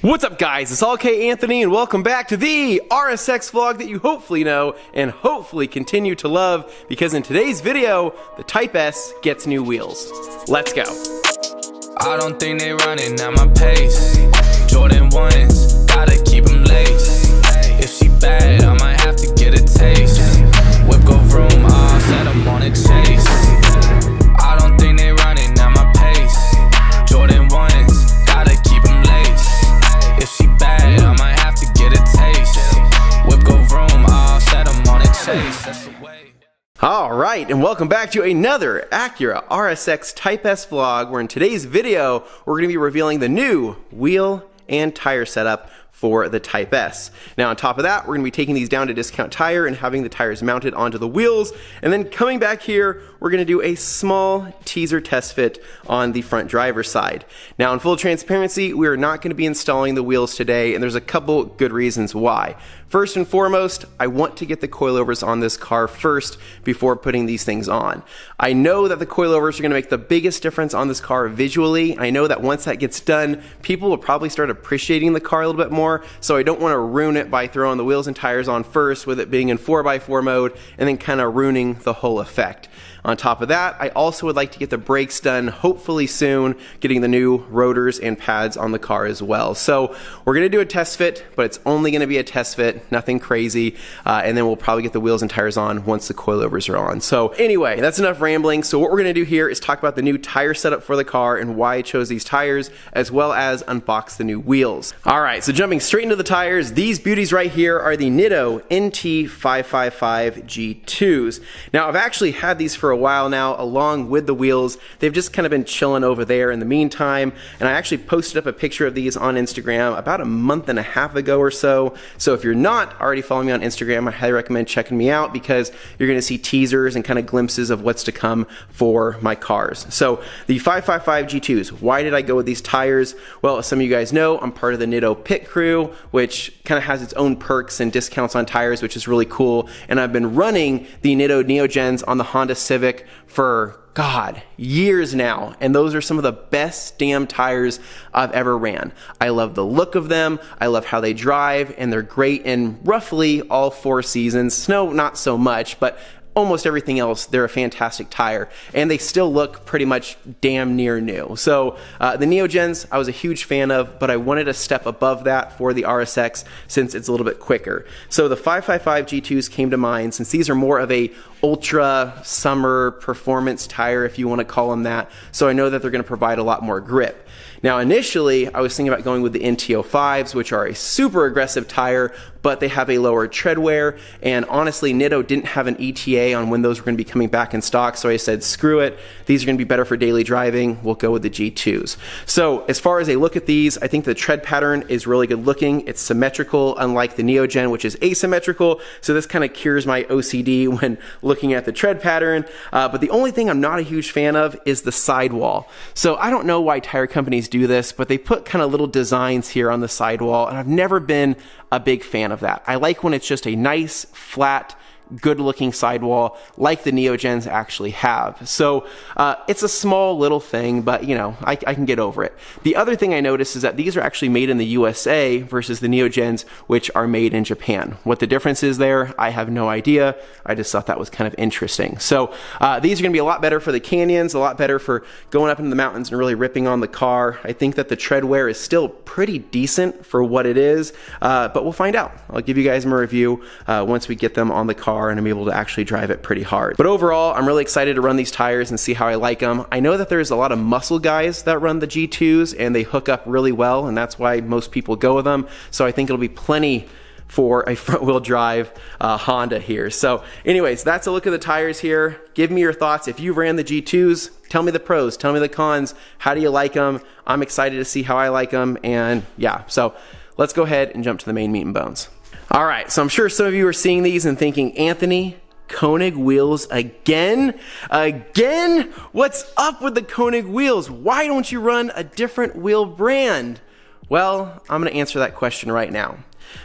What's up guys, it's Enkei Anthony and welcome back to the RSX vlog that you hopefully know and hopefully continue to love, because in today's video, the Type-S gets new wheels. Let's go. I don't think they running at my pace. Jordan 1s, gotta keep them laced. If she bad, I might have to get a taste. Whip go vroom, I'll set them on a chase. I don't think they running at my pace. Jordan 1s, gotta keep them laced. If she bad, I might have to get a taste. Whip go vroom, I'll set them on a chase. That's the way. Alright, and welcome back to another Acura RSX Type-S vlog, where in today's video, we're going to be revealing the new wheel and tire setup for the Type-S. Now on top of that, we're going to be taking these down to Discount Tire and having the tires mounted onto the wheels, and then coming back here, we're going to do a small teaser test fit on the front driver's side. Now in full transparency, we are not going to be installing the wheels today, and there's a couple good reasons why. First and foremost, I want to get the coilovers on this car first before putting these things on. I know that the coilovers are going to make the biggest difference on this car visually. I know that once that gets done, people will probably start appreciating the car a little bit more, so I don't want to ruin it by throwing the wheels and tires on first with it being in 4x4 mode and then kind of ruining the whole effect. On top of that, I also would like to get the brakes done hopefully soon, getting the new rotors and pads on the car as well. So we're going to do a test fit, but it's only going to be a test fit, nothing crazy, and then we'll probably get the wheels and tires on once the coilovers are on. So anyway, that's enough rambling. So what we're going to do here is talk about the new tire setup for the car and why I chose these tires, as well as unbox the new wheels. Alright, so jumping straight into the tires, these beauties right here are the Nitto NT555 G2s. Now I've actually had these for a while now along with the wheels. They've just kind of been chilling over there in the meantime, and I actually posted up a picture of these on Instagram about a month and a half ago or so. So if you're not already following me on Instagram, I highly recommend checking me out, because you're going to see teasers and kind of glimpses of what's to come for my cars. So the 555 G2s, why did I go with these tires? Well, as some of you guys know, I'm part of the Nitto pit crew, which kind of has its own perks and discounts on tires, which is really cool. And I've been running the Nitto Neogens on the Honda Civic for years now, and those are some of the best damn tires I've ever ran. I love the look of them, I love how they drive, and they're great in roughly all 4 seasons. Snow, not so much, but almost everything else, they're a fantastic tire, and they still look pretty much damn near new. So the Neogens, I was a huge fan of, but I wanted a step above that for the RSX since it's a little bit quicker. So the 555 G2s came to mind, since these are more of a ultra summer performance tire, if you want to call them that. So I know that they're going to provide a lot more grip. Now initially, I was thinking about going with the NT05s, which are a super aggressive tire, but they have a lower tread wear, and honestly, Nitto didn't have an ETA on when those were going to be coming back in stock, so I said, screw it, these are going to be better for daily driving, we'll go with the G2s. So as far as a look at these, I think the tread pattern is really good looking. It's symmetrical, unlike the Neogen, which is asymmetrical, so this kind of cures my OCD when looking at the tread pattern. But the only thing I'm not a huge fan of is the sidewall. So I don't know why tire companies do this, but they put kind of little designs here on the sidewall, and I've never been a big fan of that. I like when it's just a nice, flat, good looking sidewall like the Neogens actually have. So it's a small little thing, but you know, I can get over it. The other thing I noticed is that these are actually made in the USA versus the Neogens, which are made in Japan. What the difference is there, I have no idea. I just thought that was kind of interesting. So these are going to be a lot better for the canyons, a lot better for going up into the mountains and really ripping on the car. I think that the tread wear is still pretty decent for what it is, but we'll find out. I'll give you guys a review once we get them on the car and I'm able to actually drive it pretty hard. But overall, I'm really excited to run these tires and see how I like them. I know that there's a lot of muscle guys that run the G2s, and they hook up really well, and that's why most people go with them. So I think it'll be plenty for a front-wheel drive Honda here. So anyways, that's a look at the tires here. Give me your thoughts. If you ran the G2s, tell me the pros, tell me the cons. How do you like them? I'm excited to see how I like them, and yeah, so let's go ahead and jump to the main meat and bones. All right, so I'm sure some of you are seeing these and thinking, Anthony, Konig wheels again? Again? What's up with the Konig wheels? Why don't you run a different wheel brand? Well, I'm going to answer that question right now.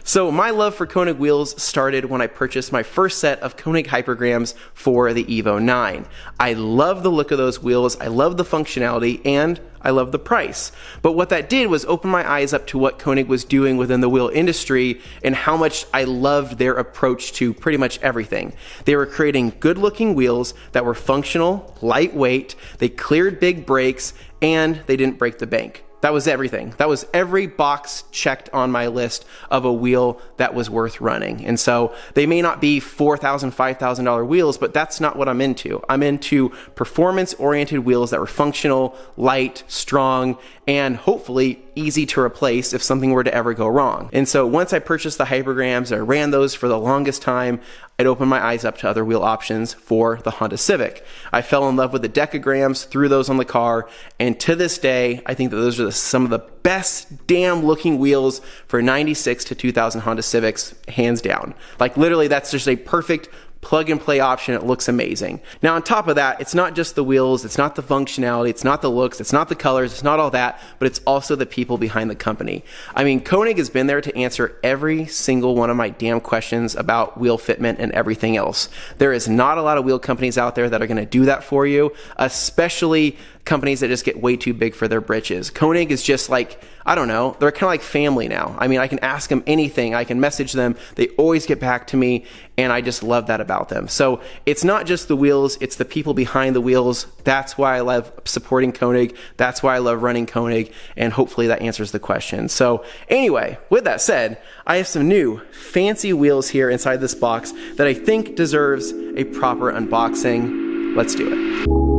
So my love for Konig wheels started when I purchased my first set of Konig Hypergrams for the Evo 9. I love the look of those wheels, I love the functionality, and I love the price. But what that did was open my eyes up to what Konig was doing within the wheel industry and how much I loved their approach to pretty much everything. They were creating good looking wheels that were functional, lightweight, they cleared big brakes, and they didn't break the bank. That was everything. That was every box checked on my list of a wheel that was worth running. And so they may not be $4,000, $5,000 wheels, but that's not what I'm into. I'm into performance-oriented wheels that were functional, light, strong, and hopefully easy to replace if something were to ever go wrong. And so once I purchased the Hypergrams, I ran those for the longest time, it opened my eyes up to other wheel options for the Honda Civic. I fell in love with the Dekagrams, threw those on the car, and to this day, I think that those are some of the best damn looking wheels for 96 to 2000 Honda Civics, hands down. Like literally, that's just a perfect plug and play option. It looks amazing. Now on top of that, it's not just the wheels, it's not the functionality, it's not the looks, it's not the colors, it's not all that, but it's also the people behind the company. I mean, Konig has been there to answer every single one of my damn questions about wheel fitment and everything else. There is not a lot of wheel companies out there that are going to do that for you, especially companies that just get way too big for their britches. Konig is just like, I don't know, they're kind of like family now. I mean, I can ask them anything, I can message them, they always get back to me, and I just love that about them. So it's not just the wheels, it's the people behind the wheels. That's why I love supporting Konig, that's why I love running Konig, and hopefully that answers the question. So anyway, with that said, I have some new fancy wheels here inside this box that I think deserves a proper unboxing. Let's do it.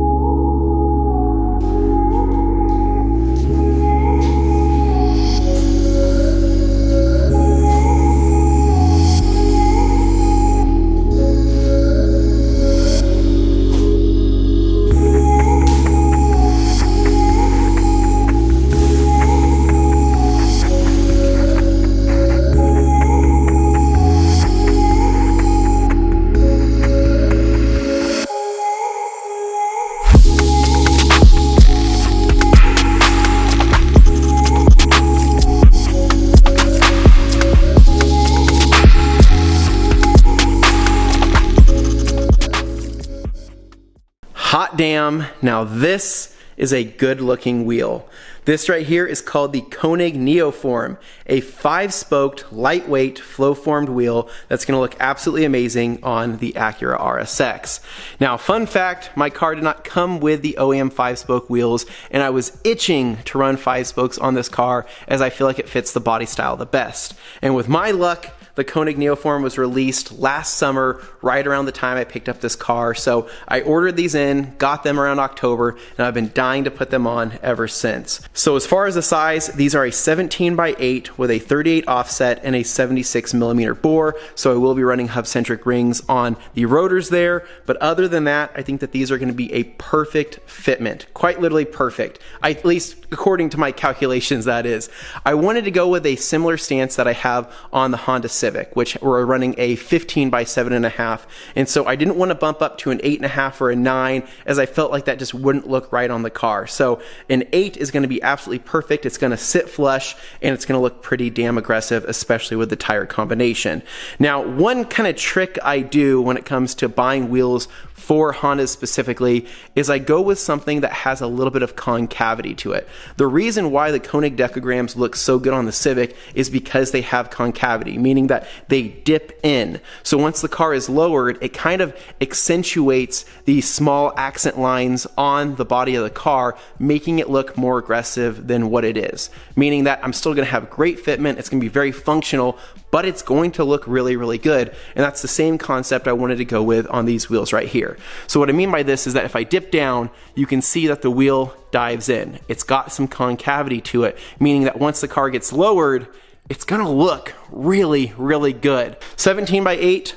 Hot damn, now this is a good looking wheel. This right here is called the Konig Neoform, a 5-spoked, lightweight, flow-formed wheel that's going to look absolutely amazing on the Acura RSX. Now, fun fact, my car did not come with the OEM 5-spoke wheels, and I was itching to run 5 spokes on this car as I feel like it fits the body style the best. And with my luck, the Konig Neoform was released last summer, right around the time I picked up this car. So I ordered these in, got them around October, and I've been dying to put them on ever since. So as far as the size, these are a 17x8 with a 38 offset and a 76mm bore. So I will be running hub-centric rings on the rotors there. But other than that, I think that these are going to be a perfect fitment. Quite literally perfect. At least according to my calculations, that is. I wanted to go with a similar stance that I have on the Honda Civic, which we're running a 15x7.5, and so I didn't want to bump up to an 8.5 or a 9, as I felt like that just wouldn't look right on the car. So an 8 is going to be absolutely perfect. It's going to sit flush, and it's going to look pretty damn aggressive, especially with the tire combination. Now, one kind of trick I do when it comes to buying wheels for Hondas specifically is I go with something that has a little bit of concavity to it. The reason why the Konig Dekagrams look so good on the Civic is because they have concavity, meaning that they dip in. So once the car is lowered, it kind of accentuates these small accent lines on the body of the car, making it look more aggressive than what it is. Meaning that I'm still going to have great fitment, it's going to be very functional, but it's going to look really, really good. And that's the same concept I wanted to go with on these wheels right here. So what I mean by this is that if I dip down, you can see that the wheel dives in. It's got some concavity to it, meaning that once the car gets lowered, it's gonna look really, really good. 17x8,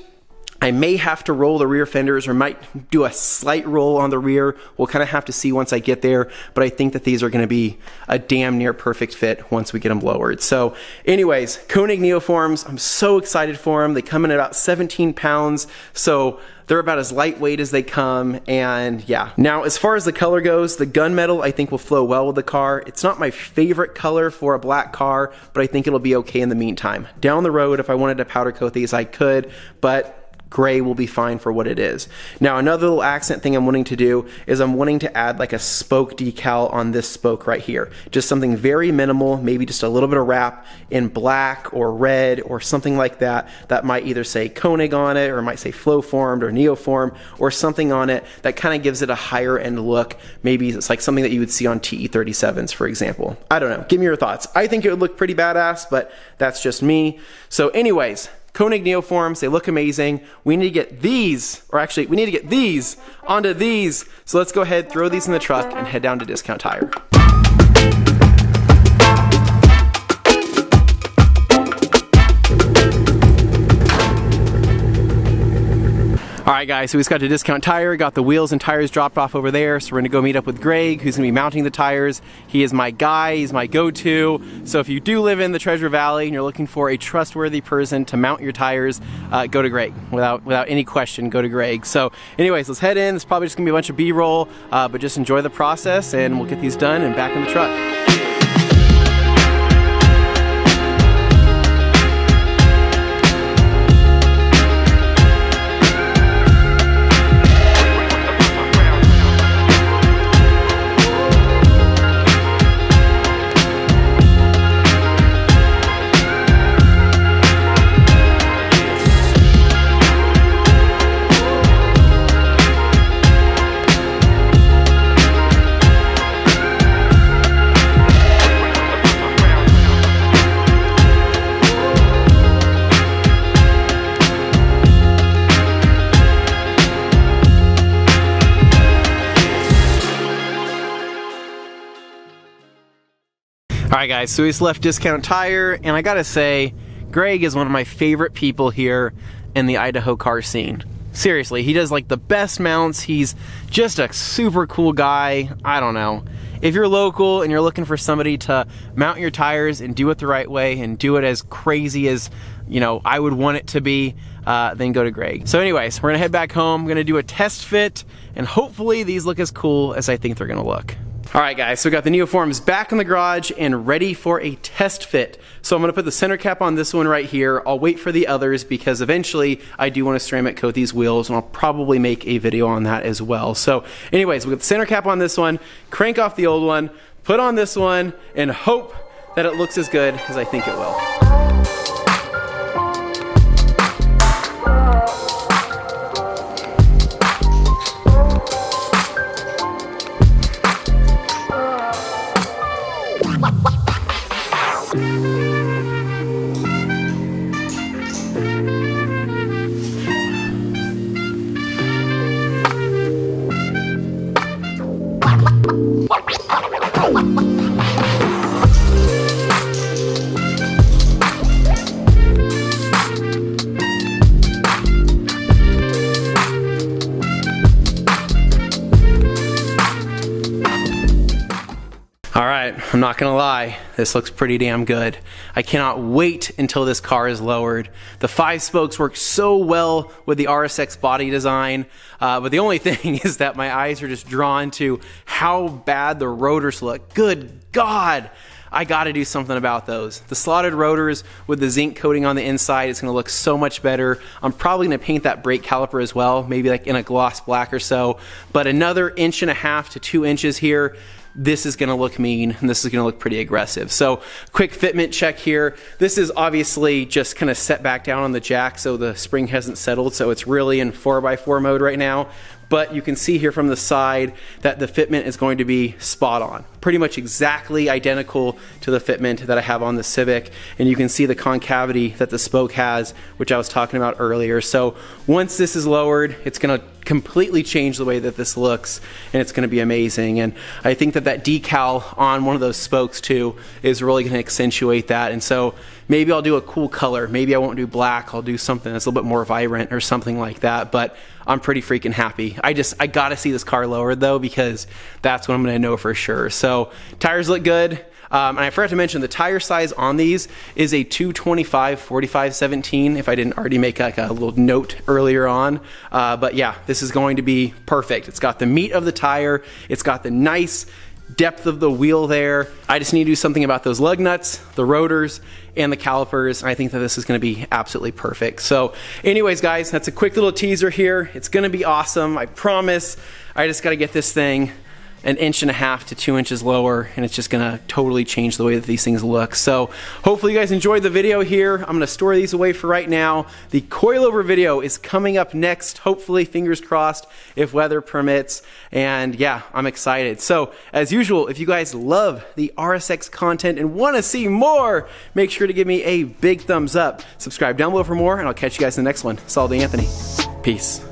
I may have to roll the rear fenders or might do a slight roll on the rear. We'll kind of have to see once I get there, but I think that these are going to be a damn near perfect fit once we get them lowered. So anyways, Konig Neoforms, I'm so excited for them. They come in at about 17 pounds, so they're about as lightweight as they come, and yeah. Now, as far as the color goes, the gunmetal I think will flow well with the car. It's not my favorite color for a black car, but I think it'll be okay in the meantime. Down the road, if I wanted to powder coat these, I could, but gray will be fine for what it is. Now, another little accent thing I'm wanting to do is I'm wanting to add like a spoke decal on this spoke right here. Just something very minimal, maybe just a little bit of wrap in black or red or something like that, that might either say Konig on it, or it might say flow formed or neoform, or something on it that kind of gives it a higher end look. Maybe it's like something that you would see on TE37s, for example. I don't know, give me your thoughts. I think it would look pretty badass, but that's just me. So anyways, Konig Neoforms, they look amazing. We need to get these, or actually we need to get these onto these. So let's go ahead, throw these in the truck and head down to Discount Tire. Alright guys, so we just got to Discount Tire, got the wheels and tires dropped off over there, so we're gonna go meet up with Greg, who's gonna be mounting the tires. He is my guy, he's my go-to. So if you do live in the Treasure Valley and you're looking for a trustworthy person to mount your tires, go to Greg. Without any question, go to Greg. So anyways, let's head in. It's probably just gonna be a bunch of B-roll, but just enjoy the process and we'll get these done and back in the truck. Alright guys, so we just left Discount Tire, and I gotta say, Greg is one of my favorite people here in the Idaho car scene. Seriously, he does like the best mounts. He's just a super cool guy. I don't know. If you're local and you're looking for somebody to mount your tires and do it the right way and do it as crazy as, you know, I would want it to be, then go to Greg. So anyways, we're gonna head back home. I'm gonna do a test fit, and hopefully these look as cool as I think they're gonna look. Alright guys, so we got the Neoforms back in the garage and ready for a test fit. So I'm going to put the center cap on this one right here. I'll wait for the others because eventually I do want to ceramic coat these wheels, and I'll probably make a video on that as well. So anyways, we got the center cap on this one, crank off the old one, put on this one, and hope that it looks as good as I think it will. I'm not gonna lie, this looks pretty damn good. I cannot wait until this car is lowered. The 5 spokes work so well with the RSX body design, but the only thing is that my eyes are just drawn to how bad the rotors look. Good God! I gotta do something about those. The slotted rotors with the zinc coating on the inside is gonna look so much better. I'm probably gonna paint that brake caliper as well, maybe like in a gloss black or so, but another 1.5 to 2 inches here. This is gonna look mean, and this is gonna look pretty aggressive. So quick fitment check here. This is obviously just kind of set back down on the jack so the spring hasn't settled, so it's really in 4x4 mode right now. But you can see here from the side that the fitment is going to be spot on. Pretty much exactly identical to the fitment that I have on the Civic. And you can see the concavity that the spoke has, which I was talking about earlier. So once this is lowered, it's gonna completely change the way that this looks, and it's going to be amazing. And I think that that decal on one of those spokes too is really going to accentuate that. And so maybe I'll do a cool color. Maybe I won't do black. I'll do something that's a little bit more vibrant or something like that. But I'm pretty freaking happy. I got to see this car lowered though, because that's what I'm going to know for sure. So tires look good. And I forgot to mention the tire size on these is a 225/45/17, if I didn't already make like a little note earlier on. But yeah, this is going to be perfect. It's got the meat of the tire. It's got the nice depth of the wheel there. I just need to do something about those lug nuts, the rotors, and the calipers. I think that this is going to be absolutely perfect. So anyways, guys, that's a quick little teaser here. It's going to be awesome. I promise. I just got to get this thing 1.5 to 2 inches lower, and it's just gonna totally change the way that these things look. So hopefully you guys enjoyed the video here. I'm gonna store these away for right now. The coilover video is coming up next, hopefully, fingers crossed, if weather permits. And yeah, I'm excited. So as usual, if you guys love the RSX content and want to see more, make sure to give me a big thumbs up. Subscribe down below for more, and I'll catch you guys in the next one. It's ALLDAYANTHONY. Peace.